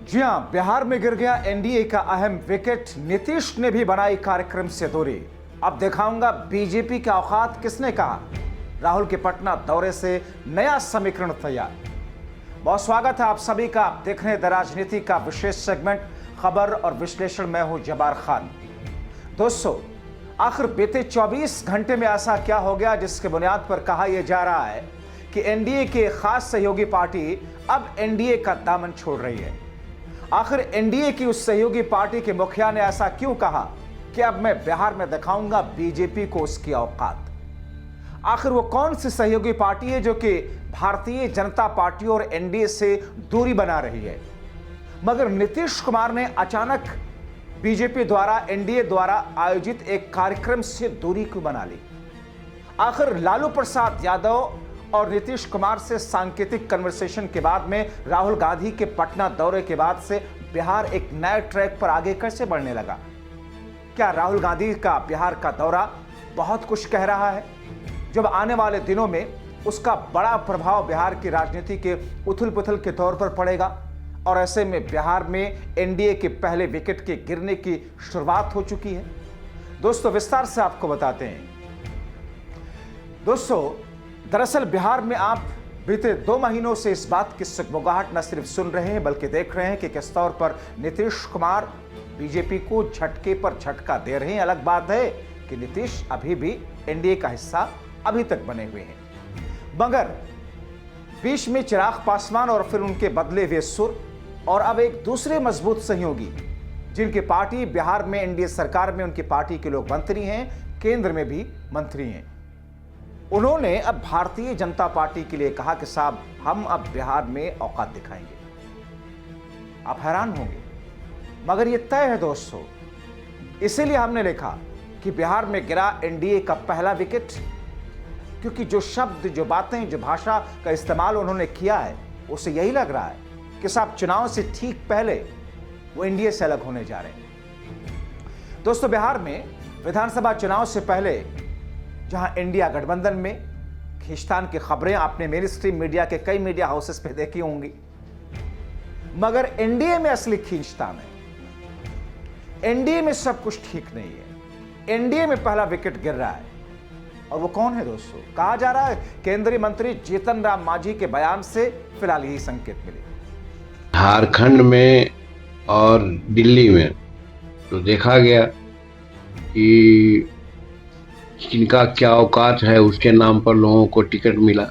जी हां, बिहार में गिर गया एनडीए का अहम विकेट। नीतीश ने भी बनाई कार्यक्रम से दूरी। अब दिखाऊंगा बीजेपी के औकात किसने कहा। राहुल के पटना दौरे से नया समीकरण तैयार। बहुत स्वागत है आप सभी का। आप देख रहे हैं द राजनीति का विशेष सेगमेंट खबर और विश्लेषण। मैं हूं जबार खान। दोस्तों, आखिर बीते 24 घंटे में ऐसा क्या हो गया जिसके बुनियाद पर कहा यह जा रहा है कि एनडीए की खास सहयोगी पार्टी अब एनडीए का दामन छोड़ रही है। आखिर एनडीए की उस सहयोगी पार्टी के मुखिया ने ऐसा क्यों कहा कि अब मैं बिहार में दिखाऊंगा बीजेपी को उसकी औकात। आखिर वो कौन सी सहयोगी पार्टी है जो कि भारतीय जनता पार्टी और एनडीए से दूरी बना रही है। मगर नीतीश कुमार ने अचानक बीजेपी द्वारा एनडीए द्वारा आयोजित एक कार्यक्रम से दूरी क्यों बना ली। आखिर लालू प्रसाद यादव और नीतीश कुमार से सांकेतिक कन्वर्सेशन के बाद में राहुल गांधी के पटना दौरे के बाद से बिहार एक नए ट्रैक पर आगे कैसे बढ़ने लगा। क्या राहुल गांधी का बिहार का दौरा बहुत कुछ कह रहा है, जब आने वाले दिनों में उसका बड़ा प्रभाव बिहार की राजनीति के उथल पुथल के तौर पर पड़ेगा। और ऐसे में बिहार में एनडीए के पहले विकेट के गिरने की शुरुआत हो चुकी है। दोस्तों, विस्तार से आपको बताते हैं। दोस्तों, दरअसल बिहार में आप बीते 2 महीनों से इस बात की सुगबुगाहट न सिर्फ सुन रहे हैं बल्कि देख रहे हैं कि किस तौर पर नीतीश कुमार बीजेपी को झटके पर झटका दे रहे हैं। अलग बात है कि नीतीश अभी भी एनडीए का हिस्सा अभी तक बने हुए हैं, मगर बीच में चिराग पासवान और फिर उनके बदले हुए सुर और अब एक दूसरे मजबूत सहयोगी जिनकी पार्टी बिहार में एनडीए सरकार में उनकी पार्टी के लोग मंत्री हैं, केंद्र में भी मंत्री हैं, उन्होंने अब भारतीय जनता पार्टी के लिए कहा कि साहब हम अब बिहार में औकात दिखाएंगे। आप हैरान होंगे, मगर यह तय है दोस्तों। इसीलिए हमने लिखा कि बिहार में गिरा एनडीए का पहला विकेट, क्योंकि जो शब्द, जो बातें, जो भाषा का इस्तेमाल उन्होंने किया है उसे यही लग रहा है कि साहब चुनाव से ठीक पहले वो एनडीए से अलग होने जा रहे हैं। दोस्तों, बिहार में विधानसभा चुनाव से पहले जहां इंडिया गठबंधन में खींचतान की खबरें आपने मेन स्ट्रीम मीडिया के कई मीडिया हाउसेस पे देखी होंगी, मगर एनडीए में असली खींचतान है। एनडीए में सब कुछ ठीक नहीं है। एनडीए में पहला विकेट गिर रहा है। और वो कौन है दोस्तों? कहा जा रहा है केंद्रीय मंत्री जीतन राम मांझी के बयान से फिलहाल यही संकेत मिले। झारखंड में और दिल्ली में तो देखा गया कि जिनका क्या औकात है उसके नाम पर लोगों को टिकट मिला।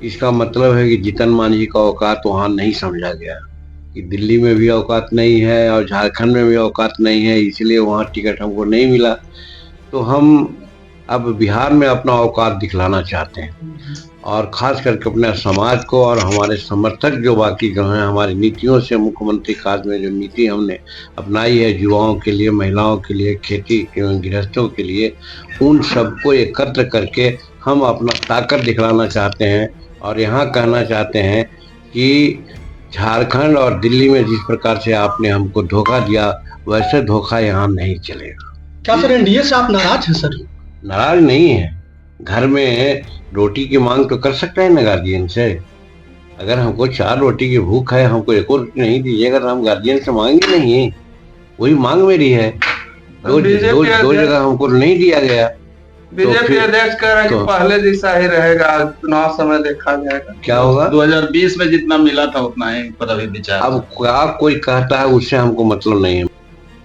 इसका मतलब है कि जीतन मांझी का औकात वहाँ नहीं समझा गया कि दिल्ली में भी औकात नहीं है और झारखंड में भी औकात नहीं है, इसलिए वहाँ टिकट हमको नहीं मिला। तो हम अब बिहार में अपना औकात दिखलाना चाहते हैं और खास करके अपने समाज को और हमारे समर्थक जो बाकी जो हैं, हमारी नीतियों से मुख्यमंत्री काज में जो नीति हमने अपनाई है युवाओं के लिए, महिलाओं के लिए, खेती गृहस्थों के लिए, उन सबको एकत्र करके हम अपना ताकत दिखलाना चाहते हैं। और यहाँ कहना चाहते हैं कि झारखंड और दिल्ली में जिस प्रकार से आपने हमको धोखा दिया वैसे धोखा यहाँ नहीं चलेगा। क्या सर एनडीए से आप नाराज हैं? सर नाराज नहीं है। घर में रोटी की मांग तो कर सकते हैं ना गार्जियन से। अगर हमको 4 रोटी की भूख है, हमको 1 और रोटी नहीं दीजिएगा तो हम गार्जियन से मांगे नहीं। वही मांग मेरी है। दो जगह हमको नहीं दिया गया। बीजेपी अध्यक्ष कह रहा है कि पहले जैसा ही रहेगा, चुनाव समय देखा जाएगा क्या होगा। 2020 में जितना मिला था उतना ही पर अभी विचार। अब क्या कोई कहता है उससे हमको मतलब नहीं है।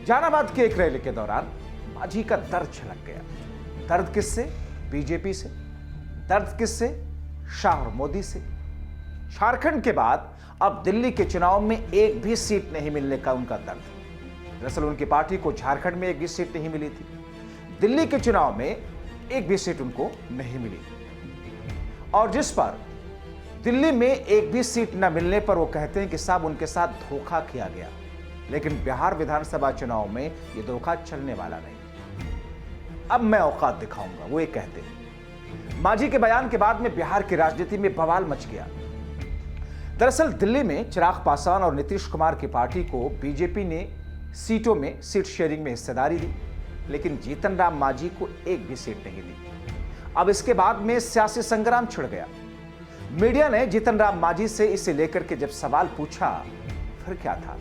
जहानाबाद के एक रैली के दौरान मांझी का दर्द छलक गया। दर्द किससे? बीजेपी से। दर्द किससे? शाह और मोदी से। झारखंड के बाद अब दिल्ली के चुनाव में एक भी सीट नहीं मिलने का उनका दर्द। दरअसल उनकी पार्टी को झारखंड में एक भी सीट नहीं मिली थी, दिल्ली के चुनाव में एक भी सीट उनको नहीं मिली, और जिस पर दिल्ली में एक भी सीट न मिलने पर वो कहते हैं कि साहब उनके साथ धोखा किया गया। लेकिन बिहार विधानसभा चुनाव में ये धोखा चलने वाला नहीं। अब मैं औकात दिखाऊंगा, वो ये कहते हैं। मांझी के बयान के बाद में बिहार की राजनीति में बवाल मच गया। दरअसल दिल्ली में चिराग पासवान और नीतीश कुमार की पार्टी को बीजेपी ने सीटों में सीट शेयरिंग में हिस्सेदारी दी, लेकिन जीतन राम मांझी को एक भी सीट नहीं दी। अब इसके बाद में सियासी संग्राम छिड़ गया। मीडिया ने जीतन राम मांझी से इसे लेकर के जब सवाल पूछा, फिर क्या था,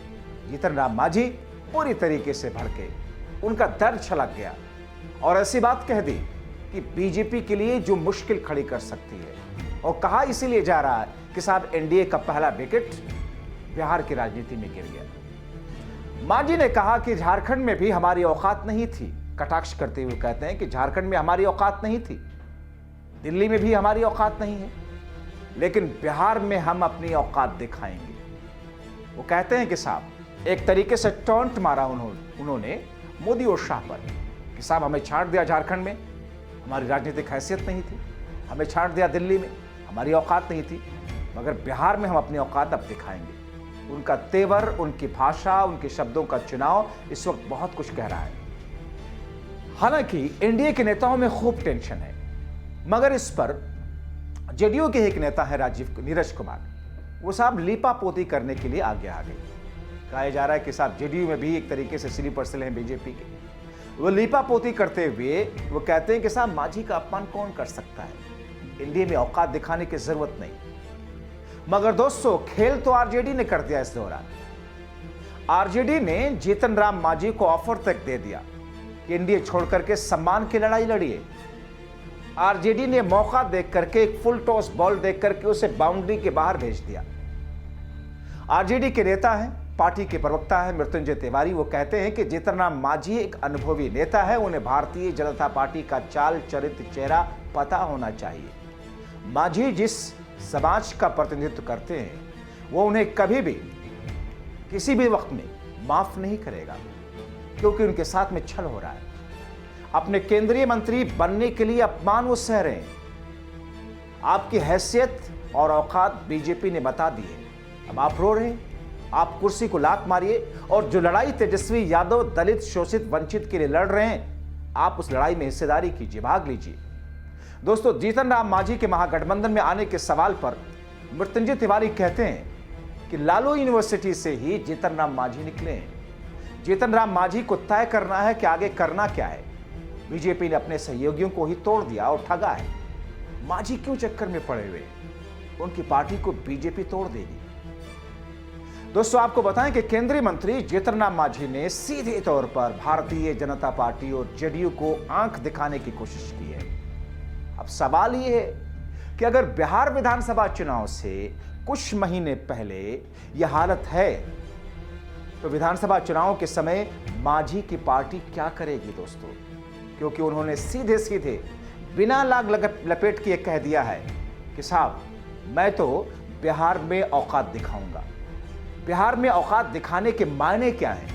जीतन राम मांझी पूरी तरीके से भड़के, उनका दर्द छलक गया और ऐसी बात कह दी कि बीजेपी के लिए जो मुश्किल खड़ी कर सकती है। और कहा इसीलिए जा रहा है कि साहब एनडीए का पहला विकेट बिहार की राजनीति में गिर गया। मांझी ने कहा कि झारखंड में भी हमारी औकात नहीं थी, कटाक्ष करते हुए कहते हैं कि झारखंड में हमारी औकात नहीं थी, दिल्ली में भी हमारी औकात नहीं है, लेकिन बिहार में हम अपनी औकात दिखाएंगे। वो कहते हैं कि साहब एक तरीके से टॉन्ट मारा उन्होंने मोदी और शाह पर कि साहब हमें छांट दिया झारखंड में, हमारी राजनीतिक हैसियत नहीं थी, हमें छांट दिया दिल्ली में, हमारी औकात नहीं थी, मगर बिहार में हम अपनी औकात अब दिखाएंगे। उनका तेवर, उनकी भाषा, उनके शब्दों का चुनाव इस वक्त बहुत कुछ कह रहा है। हालांकि एनडीए के नेताओं में खूब टेंशन है, मगर इस पर जेडीयू के एक नेता है नीरज कुमार, वो साहब लीपा पोती करने के लिए आगे आ गए। कहा जा रहा है कि साहब जेडीयू में भी एक तरीके से स्लीपर सेल हैं बीजेपी के, वो लीपा पोती करते हुए वो कहते हैं कि साहब मांझी का अपमान कौन कर सकता है, एनडीए में औकात दिखाने की जरूरत नहीं। मगर दोस्तों खेल तो आरजेडी ने कर दिया। इस दौरान आरजेडी ने जीतन राम मांझी को ऑफर तक दे दिया कि एनडीए छोड़कर के सम्मान की लड़ाई लड़िए। आरजेडी ने मौका देख करके एक फुल टॉस बॉल देख करके उसे बाउंड्री के बाहर भेज दिया। आरजेडी के नेता हैं, पार्टी के प्रवक्ता है मृत्युंजय तिवारी, वो कहते हैं कि जीतन राम मांझी एक अनुभवी नेता है, उन्हें भारतीय जनता पार्टी का चाल चरित्र चेहरा पता होना चाहिए। मांझी जिस समाज का प्रतिनिधित्व करते हैं वो उन्हें कभी भी किसी भी वक्त में माफ नहीं करेगा, क्योंकि उनके साथ में छल हो रहा है। अपने केंद्रीय मंत्री बनने के लिए अपमान वो सह रहे हैं। आपकी हैसियत और औकात बीजेपी ने बता दी है। अब आप रो रहे हैं, आप कुर्सी को लात मारिए और जो लड़ाई तेजस्वी यादव दलित, शोषित, वंचित के लिए लड़ रहे हैं, आप उस लड़ाई में हिस्सेदारी कीजिए, भाग लीजिए। दोस्तों जीतन राम मांझी के महागठबंधन में आने के सवाल पर मृत्युंजय तिवारी कहते हैं कि लालू यूनिवर्सिटी से ही जीतन राम मांझी निकले हैं। जीतन राम मांझी को तय करना है कि आगे करना क्या है। बीजेपी ने अपने सहयोगियों को ही तोड़ दिया और ठगा है। मांझी क्यों चक्कर में पड़े हुए? उनकी पार्टी को बीजेपी तोड़ देगी। दोस्तों आपको बताएं कि केंद्रीय मंत्री जीतन राम मांझी ने सीधे तौर पर भारतीय जनता पार्टी और जेडीयू को आंख दिखाने की कोशिश की है। अब सवाल यह है कि अगर बिहार विधानसभा चुनाव से कुछ महीने पहले यह हालत है, तो विधानसभा चुनाव के समय मांझी की पार्टी क्या करेगी दोस्तों? क्योंकि उन्होंने सीधे सीधे बिना लाग लपेट के कह दिया है कि साहब मैं तो बिहार में औकात दिखाऊंगा। बिहार में औकात दिखाने के मायने क्या हैं?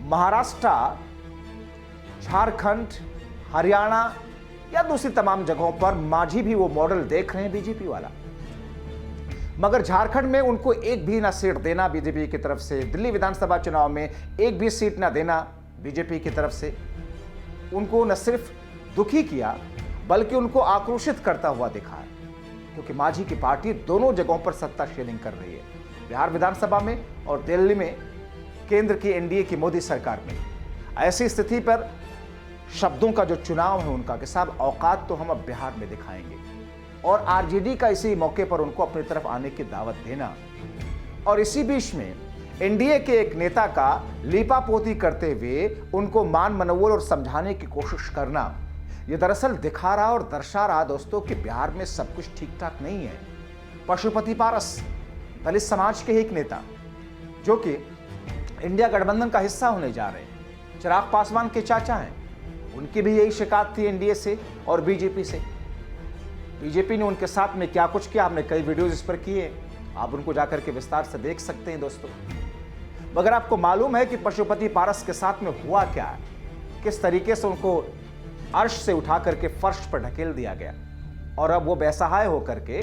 महाराष्ट्र, झारखंड, हरियाणा या दूसरी तमाम जगहों पर मांझी भी वो मॉडल देख रहे हैं बीजेपी वाला, मगर झारखंड में उनको एक भी ना सीट देना बीजेपी की तरफ से, दिल्ली विधानसभा चुनाव में एक भी सीट ना देना बीजेपी की तरफ से, उनको न सिर्फ दुखी किया बल्कि उनको आक्रोशित करता हुआ दिखा है। क्योंकि मांझी की पार्टी दोनों जगहों पर सत्ता शेयरिंग कर रही है, बिहार विधानसभा में और दिल्ली में केंद्र की एनडीए की मोदी सरकार में। ऐसी स्थिति पर शब्दों का जो चुनाव है उनका कि साहब औकात तो हम अब बिहार में दिखाएंगे, और आरजेडी का इसी मौके पर उनको अपनी तरफ आने की दावत देना, और इसी बीच में एनडीए के एक नेता का लीपापोती करते हुए उनको मान मनोवल और समझाने की कोशिश करना, यह दरअसल दिखा रहा और दर्शा रहा दोस्तों कि बिहार में सब कुछ ठीक ठाक नहीं है। पशुपति पारस, दलित समाज के एक नेता जो कि इंडिया गठबंधन का हिस्सा होने जा रहे हैं, चिराग पासवान के चाचा हैं, उनकी भी यही शिकायत थी एनडीए से और बीजेपी से। बीजेपी ने उनके साथ में क्या कुछ किया, हमने कई वीडियोज इस पर किए, आप उनको जाकर के विस्तार से देख सकते हैं दोस्तों। मगर आपको मालूम है कि पशुपति पारस के साथ में हुआ क्या है, किस तरीके से उनको अर्श से उठा करके फर्श पर ढकेल दिया गया, और अब वो बेसहाय होकर के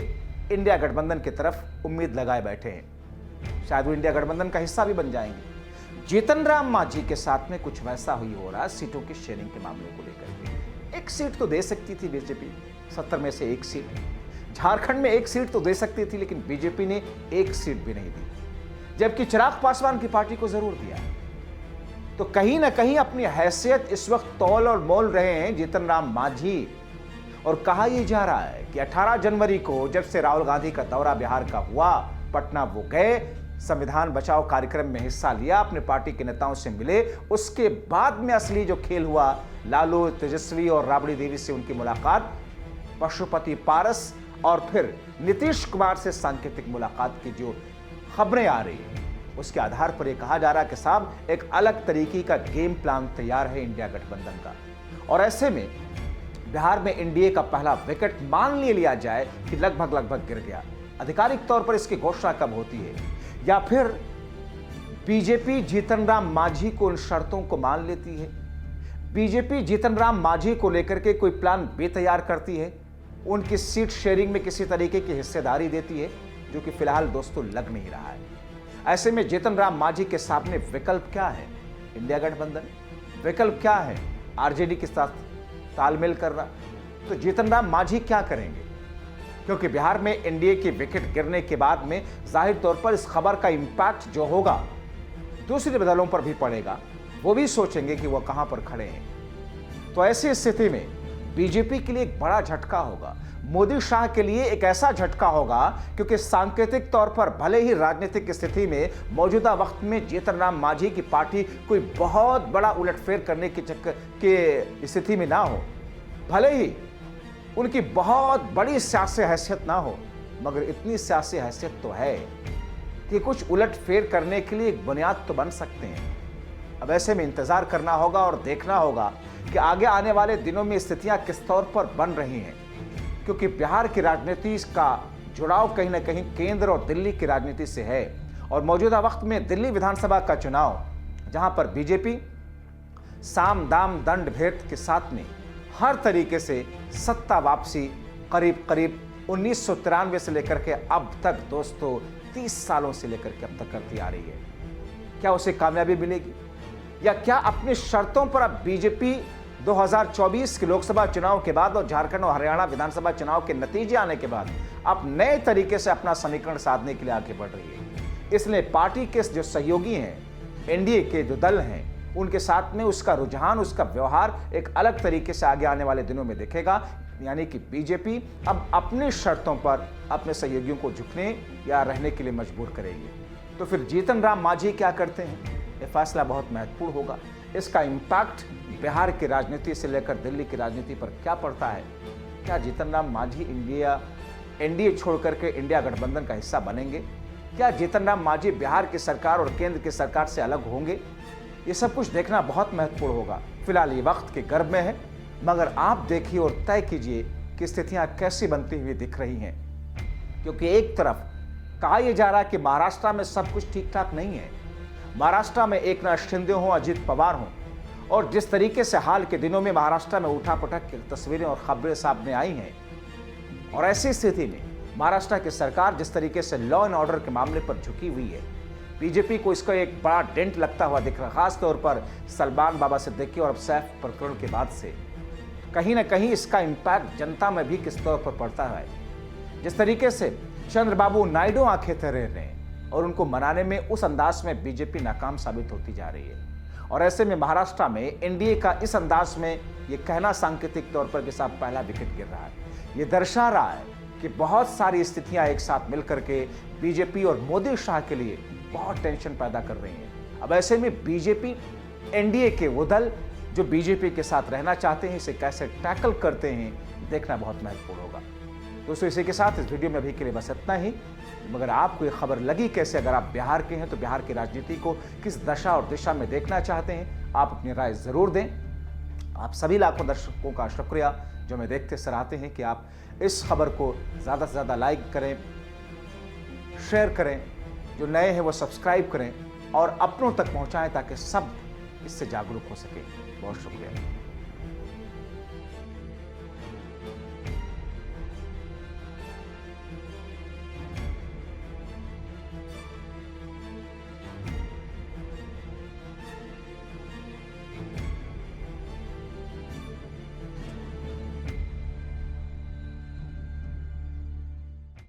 इंडिया गठबंधन की तरफ उम्मीद लगाए बैठे हैं। शायद वो इंडिया गठबंधन का हिस्सा भी बन जाएंगे। जीतन राम मांझी के साथ में कुछ वैसा ही हो रहा सीटों की शेयरिंग के मामलों को लेकर के। एक सीट तो दे सकती थी बीजेपी, 70 में से एक सीट। झारखंड में एक सीट तो दे सकती थी, लेकिन बीजेपी ने एक सीट भी नहीं दी, जबकि चिराग पासवान की पार्टी को जरूर दिया। तो कहीं ना कहीं अपनी हैसियत इस वक्त तौल और मोल रहे हैं जीतन राम मांझी। और कहा यह जा रहा है कि 18 जनवरी को जब से राहुल गांधी का दौरा बिहार का हुआ, पटना वो गए, संविधान बचाओ कार्यक्रम में हिस्सा लिया, अपने पार्टी के नेताओं से मिले, उसके बाद में असली जो खेल हुआ, लालू, तेजस्वी और राबड़ी देवी से उनकी मुलाकात, पशुपति पारस और फिर नीतीश कुमार से सांकेतिक मुलाकात की जो खबरें आ रही है, उसके आधार पर यह कहा जा रहा है कि साहब एक अलग तरीके का गेम प्लान तैयार है इंडिया गठबंधन का। और ऐसे में बिहार में एनडीए का पहला विकेट मान लिया जाए कि लगभग गिर गया। आधिकारिक तौर पर इसकी घोषणा कब होती है, या फिर बीजेपी जीतन राम मांझी को उन शर्तों को मान लेती है, बीजेपी जीतन राम मांझी को लेकर के कोई प्लान बी तैयार करती है, उनकी सीट शेयरिंग में किसी तरीके की हिस्सेदारी देती है, जो कि फिलहाल दोस्तों लग नहीं रहा है। ऐसे में जीतन राम मांझी के सामने विकल्प क्या है? इंडिया गठबंधन। विकल्प क्या है? आरजेडी के साथ तालमेल करना। तो जीतन राम मांझी क्या करेंगे? क्योंकि बिहार में एनडीए की विकेट गिरने के बाद में जाहिर तौर पर इस खबर का इंपैक्ट जो होगा दूसरे दलों पर भी पड़ेगा, वो भी सोचेंगे कि वो कहां पर खड़े हैं। तो ऐसी स्थिति में बीजेपी के लिए एक बड़ा झटका होगा, मोदी शाह के लिए एक ऐसा झटका होगा, क्योंकि सांकेतिक तौर पर भले ही राजनीतिक स्थिति में मौजूदा वक्त में जीतन राम मांझी की पार्टी कोई बहुत बड़ा उलटफेर करने की स्थिति में ना हो, भले ही उनकी बहुत बड़ी सियासी हैसियत ना हो, मगर इतनी सियासी हैसियत तो है कि कुछ उलटफेर करने के लिए एक बुनियाद तो बन सकते हैं। अब ऐसे में इंतजार करना होगा और देखना होगा कि आगे आने वाले दिनों में स्थितियां किस तौर पर बन रही हैं, क्योंकि बिहार की राजनीति का जुड़ाव कहीं ना कहीं केंद्र और दिल्ली की राजनीति से है। और मौजूदा वक्त में दिल्ली विधानसभा का चुनाव, जहां पर बीजेपी साम दाम दंड भेद के साथ में हर तरीके से सत्ता वापसी करीब 1993 से लेकर के अब तक दोस्तों 30 सालों से लेकर के अब तक करती आ रही है। क्या उसे कामयाबी मिलेगी, या क्या अपनी शर्तों पर अब बीजेपी 2024 के लोकसभा चुनाव के बाद और झारखंड और हरियाणा विधानसभा चुनाव के नतीजे आने के बाद अब नए तरीके से अपना समीकरण साधने के लिए आगे बढ़ रही है? इसलिए पार्टी के जो सहयोगी हैं, एनडीए के जो दल हैं, उनके साथ में उसका रुझान, उसका व्यवहार एक अलग तरीके से आगे आने वाले दिनों में दिखेगा। यानी कि बीजेपी अब अपनी शर्तों पर अपने सहयोगियों को झुकने या रहने के लिए मजबूर करेगी। तो फिर जीतन राम मांझी क्या करते हैं, यह फैसला बहुत महत्वपूर्ण होगा। इसका इम्पैक्ट बिहार की राजनीति से लेकर दिल्ली की राजनीति पर क्या पड़ता है? क्या जीतन राम मांझी एनडीए छोड़ करके इंडिया गठबंधन का हिस्सा बनेंगे? क्या जीतन राम मांझी बिहार की सरकार और केंद्र की सरकार से अलग होंगे? ये सब कुछ देखना बहुत महत्वपूर्ण होगा। फिलहाल ये वक्त के गर्भ में है, मगर आप देखिए और तय कीजिए कि स्थितियां कैसी बनती हुई दिख रही हैं। क्योंकि एक तरफ कहा यह जा रहा है कि महाराष्ट्र में सब कुछ ठीक ठाक नहीं है। महाराष्ट्र में एकनाथ शिंदे हो, अजित पवार हो, और जिस तरीके से हाल के दिनों में महाराष्ट्र में उठापटक की तस्वीरें और खबरें सामने आई हैं, और ऐसी स्थिति में महाराष्ट्र की सरकार जिस तरीके से लॉ एंड ऑर्डर के मामले पर झुकी हुई है, बीजेपी को इसका एक बड़ा डेंट लगता हुआ दिख रहा, खासतौर पर सलमान बाबा सिद्दीकी और अब सैफ प्रकरण के बाद से कहीं ना कहीं इसका इम्पैक्ट जनता में भी किस तौर पर पड़ता है। जिस तरीके से चंद्रबाबू नायडू आंखें तरे रहे हैं और उनको मनाने में उस अंदाज में बीजेपी नाकाम साबित होती जा रही है। और ऐसे में महाराष्ट्र में एनडीए का इस अंदाज में ये कहना सांकेतिक तौर पर कि साहब पहला विकेट गिर रहा है, ये दर्शा रहा है कि बहुत सारी स्थितियां एक साथ मिलकर के बीजेपी और मोदी शाह के लिए बहुत टेंशन पैदा कर रही हैं। अब ऐसे में बीजेपी, एनडीए के वो दल जो बीजेपी के साथ रहना चाहते हैं, इसे कैसे टैकल करते हैं, देखना बहुत महत्वपूर्ण होगा। दोस्तों, इसी के साथ इस वीडियो में अभी के लिए बस इतना ही। मगर आपको ये खबर लगी कैसे? अगर आप बिहार के हैं तो बिहार की राजनीति को किस दशा और दिशा में देखना चाहते हैं, आप अपनी राय जरूर दें। आप सभी लाखों दर्शकों का शुक्रिया जो हमें देखते सराहते हैं कि आप इस खबर को ज़्यादा से ज़्यादा लाइक करें, शेयर करें, जो नए हैं वो सब्सक्राइब करें और अपनों तक पहुंचाएं ताकि सब इससे जागरूक हो सके। बहुत शुक्रिया।